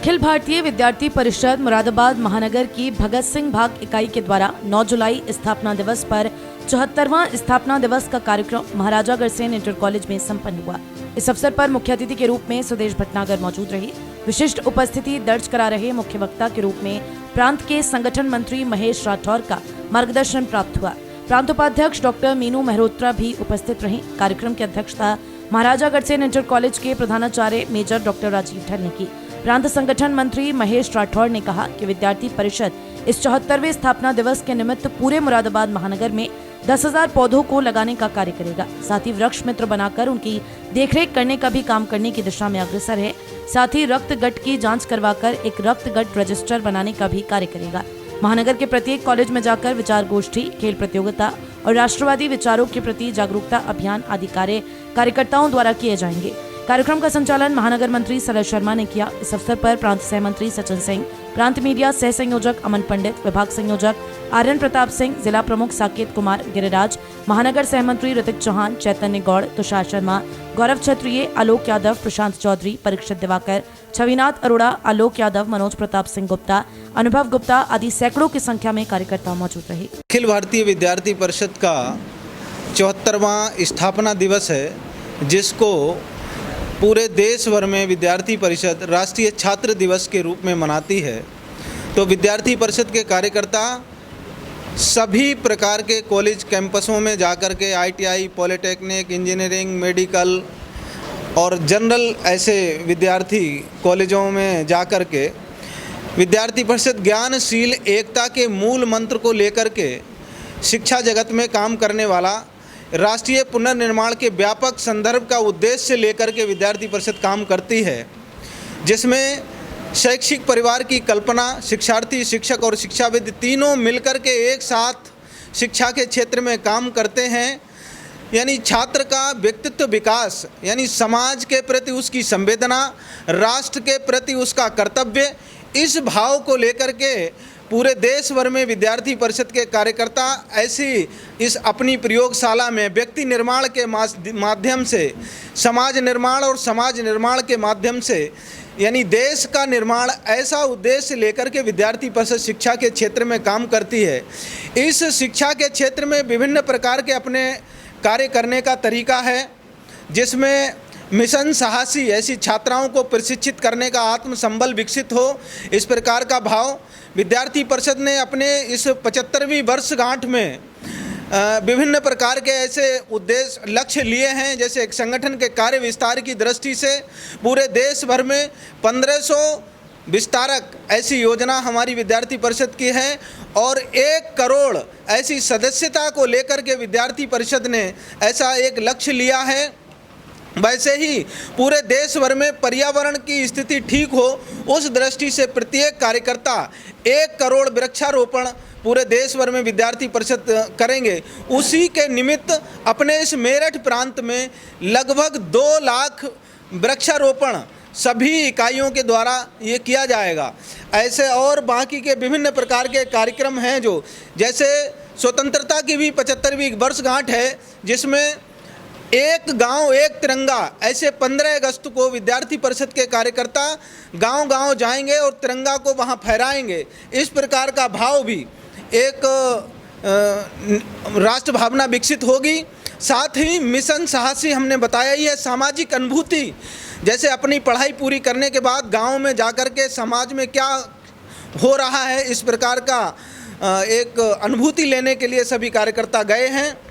अखिल भारतीय विद्यार्थी परिषद मुरादाबाद महानगर की भगत सिंह भाग इकाई के द्वारा 9 जुलाई स्थापना दिवस पर 74वां स्थापना दिवस का कार्यक्रम महाराजा अग्रसेन इंटर कॉलेज में संपन्न हुआ। इस अवसर पर मुख्य अतिथि के रूप में सुदेश भटनागर मौजूद रही। विशिष्ट उपस्थिति दर्ज करा रहे मुख्य वक्ता के रूप में प्रांत के संगठन मंत्री महेश राठौर का मार्गदर्शन प्राप्त हुआ। प्रांत उपाध्यक्ष डॉक्टर मीनू मेहरोत्रा भी उपस्थित रहीं। कार्यक्रम की अध्यक्षता महाराजा अग्रसेन इंटर कॉलेज के प्रधानाचार्य मेजर डॉक्टर राजीव ठल ने की। प्रांत संगठन मंत्री महेश राठौर ने कहा कि विद्यार्थी परिषद इस 74वें स्थापना दिवस के निमित्त पूरे मुरादाबाद महानगर में 10,000 पौधों को लगाने का कार्य करेगा। साथ ही वृक्ष मित्र बनाकर उनकी देखरेख करने का भी काम करने की दिशा में अग्रसर है। साथ ही रक्त गट की जांच करवाकर एक रक्त गट रजिस्टर बनाने का भी कार्य करेगा। महानगर के प्रत्येक कॉलेज में जाकर विचार गोष्ठी, खेल प्रतियोगिता और राष्ट्रवादी विचारों के प्रति जागरूकता अभियान आदि कार्य कार्यकर्ताओं द्वारा किए जाएंगे। कार्यक्रम का संचालन महानगर मंत्री सरल शर्मा ने किया। इस अवसर पर प्रांत सह मंत्री सचिन सिंह, प्रांत मीडिया सह संयोजक अमन पंडित, विभाग संयोजक आर्यन प्रताप सिंह, जिला प्रमुख साकेत कुमार गिरिराज, महानगर सह मंत्री ऋतिक चौहान, चैतन्य गौड़, तुषार शर्मा, गौरव क्षत्रिय, आलोक यादव, प्रशांत चौधरी, परीक्षित दिवाकर, छविनाथ अरोड़ा, आलोक यादव, मनोज प्रताप सिंह गुप्ता, अनुभव गुप्ता आदि सैकड़ों की संख्या में कार्यकर्ता मौजूद रहे। अखिल भारतीय विद्यार्थी परिषद का 74वां स्थापना दिवस है, जिसको पूरे देश भर में विद्यार्थी परिषद राष्ट्रीय छात्र दिवस के रूप में मनाती है। तो विद्यार्थी परिषद के कार्यकर्ता सभी प्रकार के कॉलेज कैंपसों में जाकर के ITI, पॉलिटेक्निक, इंजीनियरिंग, मेडिकल और जनरल ऐसे विद्यार्थी कॉलेजों में जाकर के विद्यार्थी परिषद ज्ञानशील एकता के मूल मंत्र को लेकर के शिक्षा जगत में काम करने वाला राष्ट्रीय पुनर्निर्माण के व्यापक संदर्भ का उद्देश्य लेकर के विद्यार्थी परिषद काम करती है, जिसमें शैक्षिक परिवार की कल्पना, शिक्षार्थी, शिक्षक और शिक्षाविद तीनों मिलकर के एक साथ शिक्षा के क्षेत्र में काम करते हैं। यानी छात्र का व्यक्तित्व विकास, यानी समाज के प्रति उसकी संवेदना, राष्ट्र के प्रति उसका कर्तव्य, इस भाव को लेकर के पूरे देश भर में विद्यार्थी परिषद के कार्यकर्ता ऐसी इस अपनी प्रयोगशाला में व्यक्ति निर्माण के माध्यम से समाज निर्माण और समाज निर्माण के माध्यम से यानी देश का निर्माण, ऐसा उद्देश्य लेकर के विद्यार्थी परिषद शिक्षा के क्षेत्र में काम करती है। इस शिक्षा के क्षेत्र में विभिन्न प्रकार के अपने कार्य करने का तरीका है, जिसमें मिशन साहसी ऐसी छात्राओं को प्रशिक्षित करने का आत्मसंबल विकसित हो, इस प्रकार का भाव विद्यार्थी परिषद ने अपने इस 75वीं वर्षगांठ में विभिन्न प्रकार के ऐसे उद्देश्य लक्ष्य लिए हैं। जैसे एक संगठन के कार्य विस्तार की दृष्टि से पूरे देश भर में 1500 विस्तारक ऐसी योजना हमारी विद्यार्थी परिषद की है और 1 करोड़ ऐसी सदस्यता को लेकर के विद्यार्थी परिषद ने ऐसा एक लक्ष्य लिया है। वैसे ही पूरे देश भर में पर्यावरण की स्थिति ठीक हो, उस दृष्टि से प्रत्येक कार्यकर्ता 1 करोड़ वृक्षारोपण पूरे देश भर में विद्यार्थी परिषद करेंगे। उसी के निमित्त अपने इस मेरठ प्रांत में लगभग 2 लाख वृक्षारोपण सभी इकाइयों के द्वारा ये किया जाएगा। ऐसे और बाकी के विभिन्न प्रकार के कार्यक्रम हैं, जो जैसे स्वतंत्रता की भी 75वीं वर्षगांठ है, जिसमें एक गांव एक तिरंगा, ऐसे 15 अगस्त को विद्यार्थी परिषद के कार्यकर्ता गांव-गांव जाएंगे और तिरंगा को वहां फहराएंगे। इस प्रकार का भाव भी एक राष्ट्र भावना विकसित होगी। साथ ही मिशन साहसी हमने बताया ही है, सामाजिक अनुभूति, जैसे अपनी पढ़ाई पूरी करने के बाद गांव में जाकर के समाज में क्या हो रहा है, इस प्रकार का एक अनुभूति लेने के लिए सभी कार्यकर्ता गए हैं।